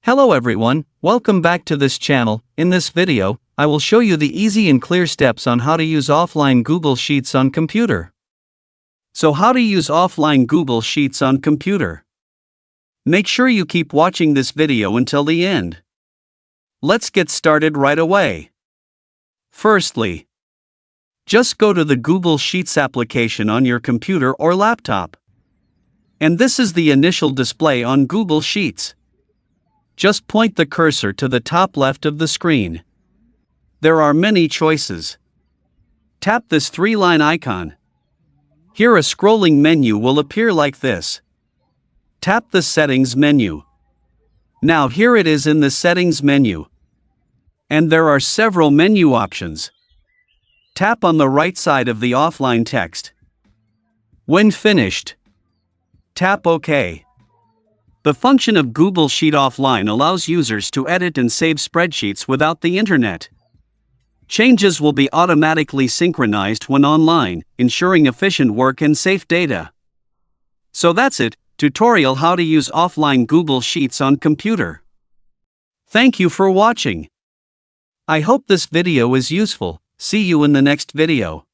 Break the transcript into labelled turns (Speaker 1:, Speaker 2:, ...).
Speaker 1: Hello everyone, welcome back to this channel. In this video, I will show you the easy and clear steps on how to use offline Google Sheets on computer. So how to use offline Google Sheets on computer? Make sure you keep watching this video until the end. Let's get started right away. Firstly, just go to the Google Sheets application on your computer or laptop. And this is the initial display on Google Sheets. Just point the cursor to the top left of the screen. There are many choices. Tap this three-line icon. Here a scrolling menu will appear like this. Tap the Settings menu. Now here it is in the Settings menu. And there are several menu options. Tap on the right side of the offline text. When finished, tap OK. The function of Google Sheet Offline allows users to edit and save spreadsheets without the internet. Changes will be automatically synchronized when online, ensuring efficient work and safe data. So that's it, tutorial how to use offline Google Sheets on computer. Thank you for watching. I hope this video is useful. See you in the next video.